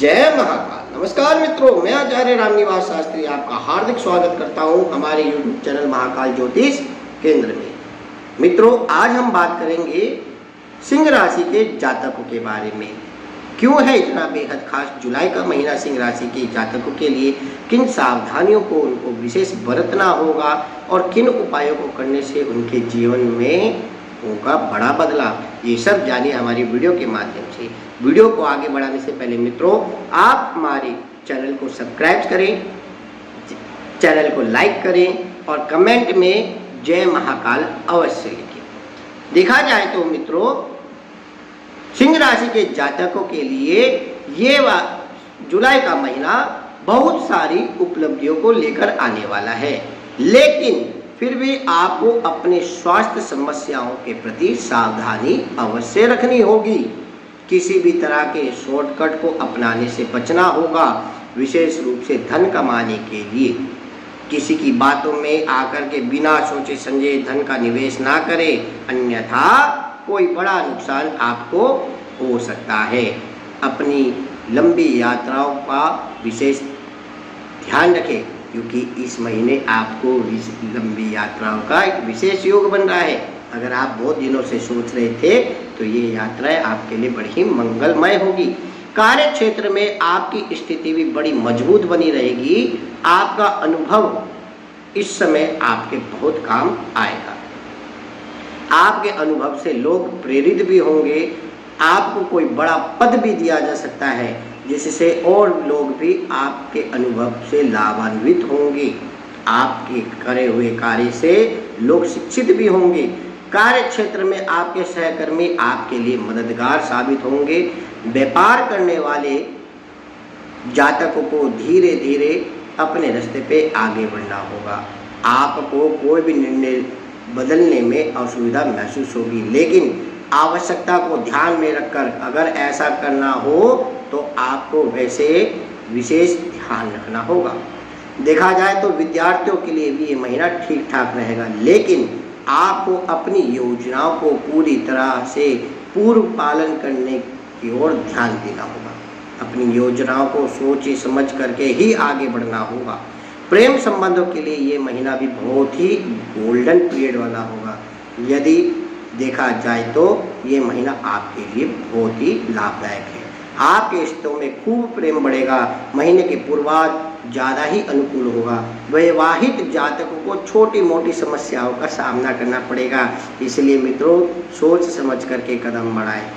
जय महाकाल। नमस्कार मित्रों, मैं आचार्य रामनिवास शास्त्री आपका हार्दिक स्वागत करता हूं हमारे YouTube चैनल महाकाल ज्योतिष केंद्र में। मित्रों, आज हम बात करेंगे सिंह राशि के जातकों के बारे में। क्यों है इतना बेहद खास जुलाई का महीना सिंह राशि के जातकों के लिए, किन सावधानियों को उनको विशेष बरतना होगा और किन उपायों को करने से उनके जीवन में होगा बड़ा बदलाव, ये सब जानिए हमारी वीडियो के माध्यम से। वीडियो को आगे बढ़ाने से पहले मित्रों, आप हमारे चैनल को सब्सक्राइब करें, चैनल को लाइक करें और कमेंट में जय महाकाल अवश्य लिखें। देखा जाए तो मित्रों, सिंह राशि के जातकों के लिए ये जुलाई का महीना बहुत सारी उपलब्धियों को लेकर आने वाला है, लेकिन फिर भी आपको अपने स्वास्थ्य समस्याओं के प्रति सावधानी अवश्य रखनी होगी। किसी भी तरह के शॉर्टकट को अपनाने से बचना होगा, विशेष रूप से धन कमाने के लिए। किसी की बातों में आकर के बिना सोचे समझे धन का निवेश ना करें, अन्यथा कोई बड़ा नुकसान आपको हो सकता है। अपनी लंबी यात्राओं का विशेष ध्यान रखें, क्योंकि इस महीने आपको लंबी यात्राओं का एक विशेष योग बन रहा है। अगर आप बहुत दिनों से सोच रहे थे तो ये यात्राएं आपके लिए बड़ी ही मंगलमय होगी। कार्य क्षेत्र में आपकी स्थिति भी बड़ी मजबूत बनी रहेगी। आपका अनुभव इस समय आपके बहुत काम आएगा। आपके अनुभव से लोग प्रेरित भी होंगे। आपको कोई बड़ा पद भी दिया जा सकता है, जिससे और लोग भी आपके अनुभव से लाभान्वित होंगे। आपके करे हुए कार्य से लोग शिक्षित भी होंगे। कार्य क्षेत्र में आपके सहकर्मी आपके लिए मददगार साबित होंगे। व्यापार करने वाले जातकों को धीरे धीरे अपने रास्ते पे आगे बढ़ना होगा। आपको कोई भी निर्णय बदलने में असुविधा महसूस होगी, लेकिन आवश्यकता को ध्यान में रखकर अगर ऐसा करना हो तो आपको वैसे विशेष ध्यान रखना होगा। देखा जाए तो विद्यार्थियों के लिए भी ये महीना ठीक ठाक रहेगा, लेकिन आपको अपनी योजनाओं को पूरी तरह से पूर्व पालन करने की ओर ध्यान देना होगा। अपनी योजनाओं को सोचे समझ करके ही आगे बढ़ना होगा। प्रेम संबंधों के लिए ये महीना भी बहुत ही गोल्डन पीरियड वाला होगा। यदि देखा जाए तो ये महीना आपके लिए बहुत ही लाभदायक है। आपके रिश्तों में खूब प्रेम बढ़ेगा। महीने के पूर्वार्ध ज़्यादा ही अनुकूल होगा। वैवाहिक जातकों को छोटी मोटी समस्याओं का सामना करना पड़ेगा, इसलिए मित्रों सोच समझ करके कदम बढ़ाएं।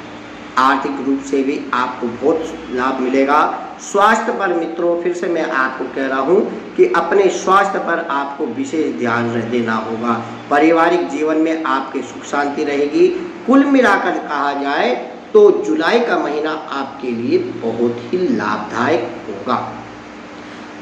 आर्थिक रूप से भी आपको बहुत लाभ मिलेगा। स्वास्थ्य पर मित्रों फिर से मैं आपको कह रहा हूँ कि अपने स्वास्थ्य पर आपको विशेष ध्यान देना होगा। पारिवारिक जीवन में आपके सुख शांति रहेगी। कुल मिलाकर कहा जाए तो जुलाई का महीना आपके लिए बहुत ही लाभदायक होगा।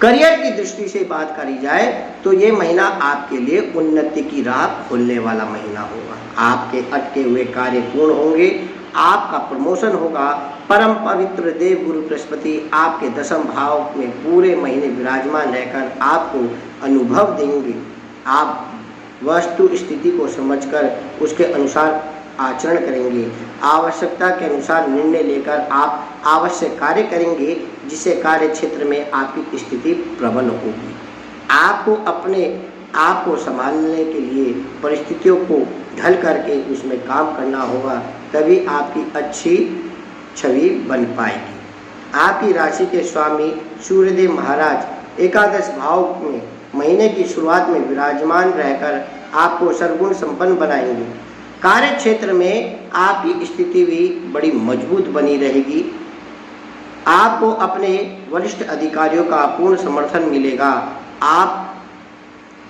करियर की दृष्टि से बात करी जाए तो ये महीना आपके लिए उन्नति की राह खोलने वाला महीना होगा। आपके अटके हुए कार्य पूर्ण होंगे। आपका प्रमोशन होगा। परम पवित्र देव गुरु बृहस्पति आपके दशम भाव में पूरे महीने विराजमान रहकर आपको अनुभव देंगे। आप वस्तु स्थिति को समझकर उसके अनुसार आचरण करेंगे। आवश्यकता के अनुसार निर्णय लेकर आप आवश्यक कार्य करेंगे, जिससे कार्य क्षेत्र में आपकी स्थिति प्रबल होगी। आपको अपने आप को संभालने के लिए परिस्थितियों को ढल करके उसमें काम करना होगा, तभी आपकी अच्छी छवि बन पाएगी। आपकी राशि के स्वामी सूर्यदेव महाराज एकादश भाव में महीने की शुरुआत में विराजमान रहकर आपको सर्वगुण संपन्न बनाएंगे। कार्य क्षेत्र में आपकी स्थिति भी बड़ी मजबूत बनी रहेगी। आपको अपने वरिष्ठ अधिकारियों का पूर्ण समर्थन मिलेगा। आप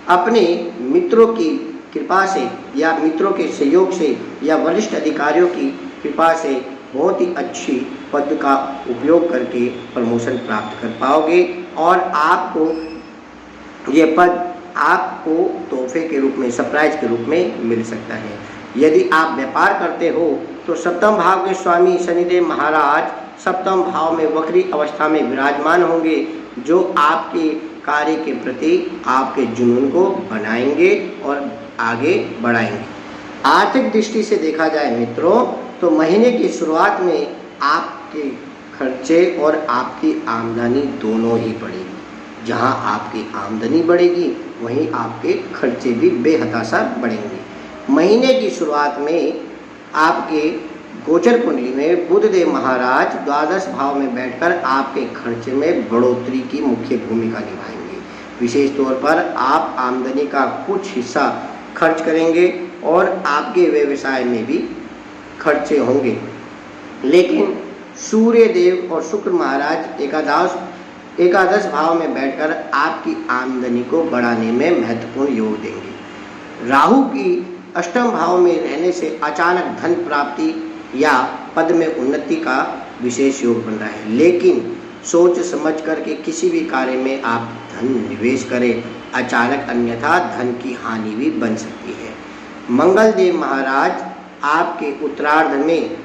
अपने मित्रों की कृपा से या मित्रों के सहयोग से या वरिष्ठ अधिकारियों की कृपा से बहुत ही अच्छी पद का उपयोग करके प्रमोशन प्राप्त कर पाओगे और आपको ये पद आपको तोहफे के रूप में, सरप्राइज के रूप में मिल सकता है। यदि आप व्यापार करते हो तो सप्तम भाव के स्वामी शनिदेव महाराज सप्तम भाव में वक्री अवस्था में विराजमान होंगे, जो आपके कार्य के प्रति आपके जुनून को बनाएंगे और आगे बढ़ाएंगे। आर्थिक दृष्टि से देखा जाए मित्रों तो महीने की शुरुआत में आपके खर्चे और आपकी आमदनी दोनों ही बढ़ेगी। जहां आपकी आमदनी बढ़ेगी वहीं आपके खर्चे भी बेहताशा बढ़ेंगे। महीने की शुरुआत में आपके गोचर कुंडली में बुधदेव महाराज द्वादश भाव में बैठकर आपके खर्चे में बढ़ोतरी की मुख्य भूमिका निभाएंगे। विशेष तौर पर आप आमदनी का कुछ हिस्सा खर्च करेंगे और आपके व्यवसाय में भी खर्चे होंगे। लेकिन सूर्य देव और शुक्र महाराज एकादश भाव में बैठकर आपकी आमदनी को बढ़ाने में महत्वपूर्ण योग देंगे। राहु की अष्टम भाव में रहने से अचानक धन प्राप्ति या पद में उन्नति का विशेष योग बन रहा है। लेकिन सोच समझ करके किसी भी कार्य में आप धन निवेश करें, अचानक अन्यथा धन की हानि भी बन सकती है। मंगल देव महाराज आपके उत्तरार्ध में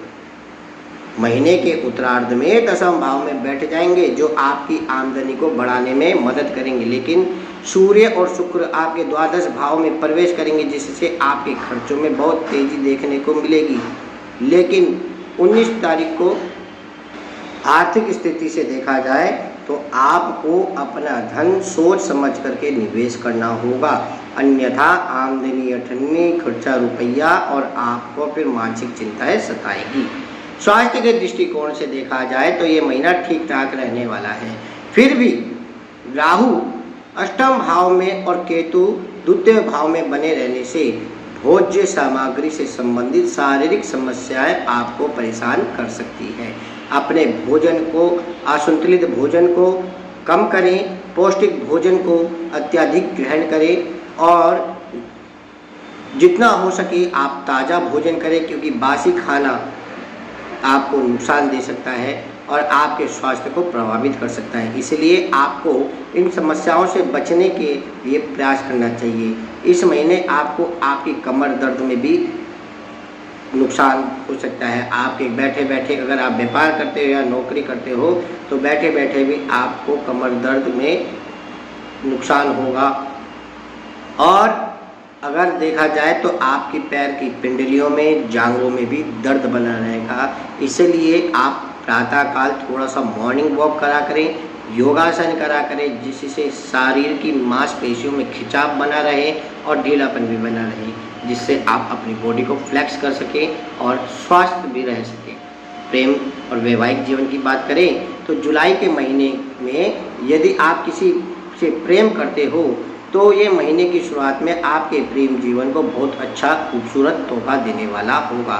महीने के उत्तरार्ध में दसम भाव में बैठ जाएंगे, जो आपकी आमदनी को बढ़ाने में मदद करेंगे। लेकिन सूर्य और शुक्र आपके द्वादश भाव में प्रवेश करेंगे, जिससे आपके खर्चों में बहुत तेजी देखने को मिलेगी। लेकिन 19 तारीख को आर्थिक स्थिति से देखा जाए तो आपको अपना धन सोच समझ करके निवेश करना होगा, अन्यथा आमदनी अठन्नी, खर्चा रुपया और आपको फिर मानसिक चिंताएं सताएगी। स्वास्थ्य के दृष्टिकोण से देखा जाए तो ये महीना ठीक ठाक रहने वाला है। फिर भी राहु अष्टम भाव में और केतु द्वितीय भाव में बने रहने से भोज्य सामग्री से संबंधित शारीरिक समस्याएं आपको परेशान कर सकती है। अपने भोजन को, असंतुलित भोजन को कम करें, पौष्टिक भोजन को अत्यधिक ग्रहण करें और जितना हो सके आप ताज़ा भोजन करें, क्योंकि बासी खाना आपको नुकसान दे सकता है और आपके स्वास्थ्य को प्रभावित कर सकता है। इसलिए आपको इन समस्याओं से बचने के लिए प्रयास करना चाहिए। इस महीने आपको आपकी कमर दर्द में भी नुकसान हो सकता है। आपके बैठे बैठे अगर आप व्यापार करते हो या नौकरी करते हो तो बैठे बैठे भी आपको कमर दर्द में नुकसान होगा। और अगर देखा जाए तो आपकी पैर की पिंडलियों में, जांघों में भी दर्द बना रहेगा। इसलिए आप प्रातःकाल थोड़ा सा मॉर्निंग वॉक करा करें, योगासन करा करें, जिससे शरीर की मांसपेशियों में खिंचाव बना रहे और ढीलापन भी बना रहे, जिससे आप अपनी बॉडी को फ्लेक्स कर सकें और स्वस्थ भी रह सकें। प्रेम और वैवाहिक जीवन की बात करें तो जुलाई के महीने में यदि आप किसी से प्रेम करते हो तो ये महीने की शुरुआत में आपके प्रेम जीवन को बहुत अच्छा खूबसूरत तोहफा देने वाला होगा।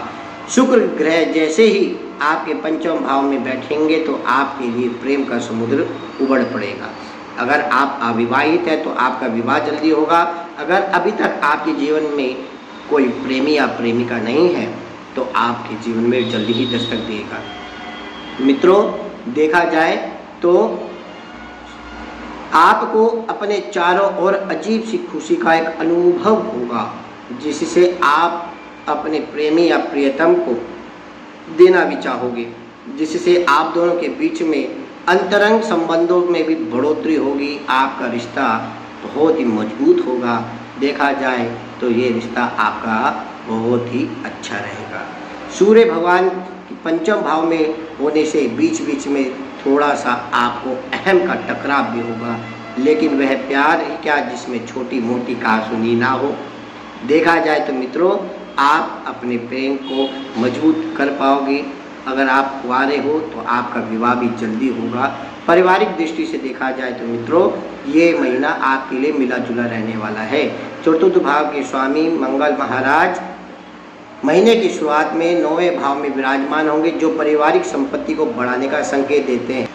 शुक्र ग्रह जैसे ही आपके पंचम भाव में बैठेंगे तो आपके लिए प्रेम का समुद्र उबड़ पड़ेगा। अगर आप अविवाहित हैं तो आपका विवाह जल्दी होगा। अगर अभी तक आपके जीवन में कोई प्रेमी या प्रेमिका नहीं है तो आपके जीवन में जल्दी ही दस्तक देगा। मित्रों, देखा जाए तो आपको अपने चारों ओर अजीब सी खुशी का एक अनुभव होगा, जिससे आप अपने प्रेमी या प्रियतम को देना भी चाहोगे, जिससे आप दोनों के बीच में अंतरंग संबंधों में भी बढ़ोतरी होगी। आपका रिश्ता बहुत ही मजबूत होगा। देखा जाए तो ये रिश्ता आपका बहुत ही अच्छा रहेगा। सूर्य भगवान पंचम भाव में होने से बीच बीच में थोड़ा सा आपको अहम का टकराव भी होगा, लेकिन वह प्यार ही क्या जिसमें छोटी मोटी कहासुनी ना हो। देखा जाए तो मित्रों, आप अपने प्रेम को मजबूत कर पाओगे। अगर आप कुंवारे हो तो आपका विवाह भी जल्दी होगा। पारिवारिक दृष्टि से देखा जाए तो मित्रों, ये महीना आपके लिए मिला जुला रहने वाला है। चतुर्थ भाव के स्वामी मंगल महाराज महीने की शुरुआत में 9वें भाव में विराजमान होंगे, जो पारिवारिक संपत्ति को बढ़ाने का संकेत देते हैं।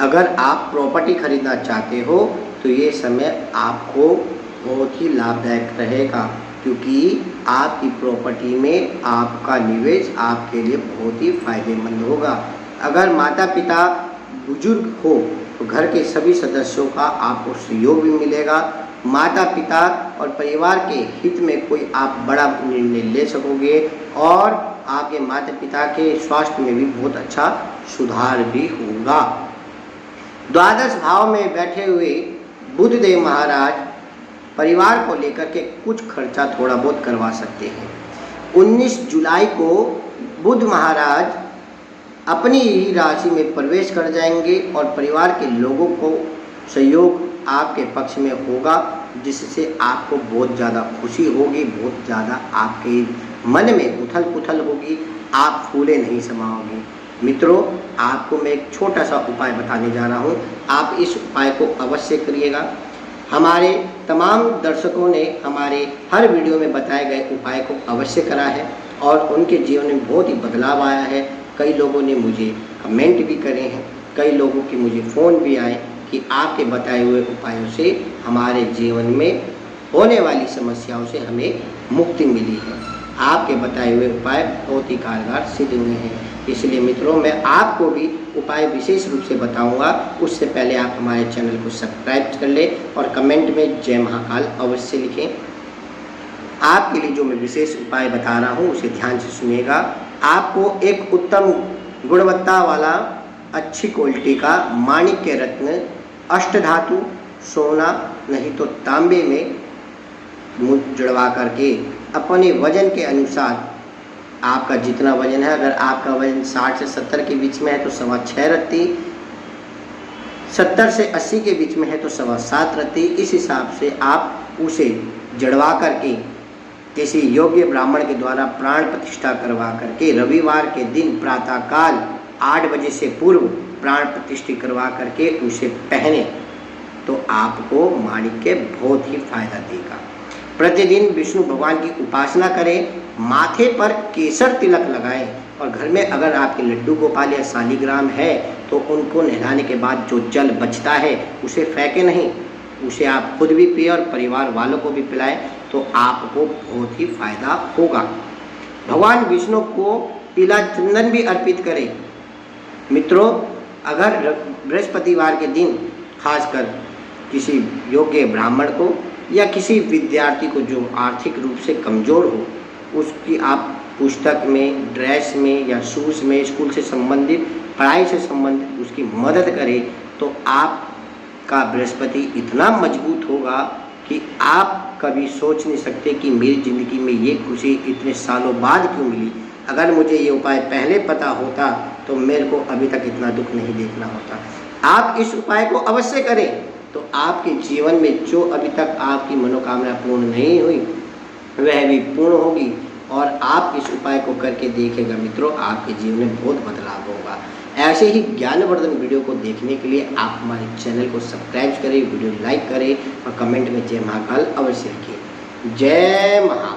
अगर आप प्रॉपर्टी खरीदना चाहते हो तो ये समय आपको बहुत ही लाभदायक रहेगा, क्योंकि आपकी प्रॉपर्टी में आपका निवेश आपके लिए बहुत ही फायदेमंद होगा। अगर माता पिता बुजुर्ग हो तो घर के सभी सदस्यों का आपको सहयोग भी मिलेगा। माता पिता और परिवार के हित में कोई आप बड़ा निर्णय ले सकोगे और आपके माता पिता के स्वास्थ्य में भी बहुत अच्छा सुधार भी होगा। द्वादश भाव में बैठे हुए बुध देव महाराज परिवार को लेकर के कुछ खर्चा थोड़ा बहुत करवा सकते हैं। 19 जुलाई को बुध महाराज अपनी ही राशि में प्रवेश कर जाएंगे और परिवार के लोगों को सहयोग आपके पक्ष में होगा, जिससे आपको बहुत ज़्यादा खुशी होगी, बहुत ज़्यादा आपके मन में उथल पुथल होगी, आप फूले नहीं समाओगे। मित्रों, आपको मैं एक छोटा सा उपाय बताने जा रहा हूँ, आप इस उपाय को अवश्य करिएगा। हमारे तमाम दर्शकों ने हमारे हर वीडियो में बताए गए उपाय को अवश्य करा है और उनके जीवन में बहुत ही बदलाव आया है। कई लोगों ने मुझे कमेंट भी करे हैं, कई लोगों के मुझे फ़ोन भी आए कि आपके बताए हुए उपायों से हमारे जीवन में होने वाली समस्याओं से हमें मुक्ति मिली है। आपके बताए हुए उपाय बहुत ही कारगर सिद्ध हुए हैं। इसलिए मित्रों, मैं आपको भी उपाय विशेष रूप से बताऊंगा। उससे पहले आप हमारे चैनल को सब्सक्राइब कर लें और कमेंट में जय महाकाल अवश्य लिखें। आपके लिए जो मैं विशेष उपाय बता रहा हूँ उसे ध्यान से सुनिएगा। आपको एक उत्तम गुणवत्ता वाला अच्छी क्वालिटी का माणिक्य रत्न, अष्टधातु, सोना नहीं तो तांबे में जुड़वा करके अपने वजन के अनुसार, आपका जितना वजन है, अगर आपका वजन 60 से 70 के बीच में है तो 6.25 रत्ती, 70 से 80 के बीच में है तो 7.25 रत्ती, इस हिसाब से आप उसे जड़वा करके किसी योग्य ब्राह्मण के द्वारा प्राण प्रतिष्ठा करवा करके रविवार के दिन प्रातःकाल 8 बजे से पूर्व प्राण प्रतिष्ठा करवा करके उसे पहने तो आपको माणिक्य बहुत ही फायदा देगा। प्रतिदिन विष्णु भगवान की उपासना करें, माथे पर केसर तिलक लगाएं और घर में अगर आपके लड्डू गोपाल या शालिग्राम है तो उनको नहलाने के बाद जो जल बचता है उसे फेंके नहीं, उसे आप खुद भी पिए और परिवार वालों को भी पिलाएं तो आपको बहुत ही फायदा होगा। भगवान विष्णु को पीला चंदन भी अर्पित करें। मित्रों, अगर बृहस्पतिवार के दिन खासकर किसी योग्य ब्राह्मण को या किसी विद्यार्थी को जो आर्थिक रूप से कमज़ोर हो, उसकी आप पुस्तक में, ड्रेस में या शूज़ में, स्कूल से संबंधित, पढ़ाई से संबंधित उसकी मदद करें तो आपका बृहस्पति इतना मजबूत होगा कि आप कभी सोच नहीं सकते कि मेरी ज़िंदगी में ये खुशी इतने सालों बाद क्यों मिली। अगर मुझे ये उपाय पहले पता होता तो मेरे को अभी तक इतना दुख नहीं देखना होता। आप इस उपाय को अवश्य करें तो आपके जीवन में जो अभी तक आपकी मनोकामना पूर्ण नहीं हुई वह भी पूर्ण होगी और आप इस उपाय को करके देखेगा मित्रों, आपके जीवन में बहुत बदलाव होगा। ऐसे ही ज्ञानवर्धन वीडियो को देखने के लिए आप हमारे चैनल को सब्सक्राइब करें, वीडियो लाइक करें और कमेंट में जय महाकाल अवश्य लिखें। जय महाकाल।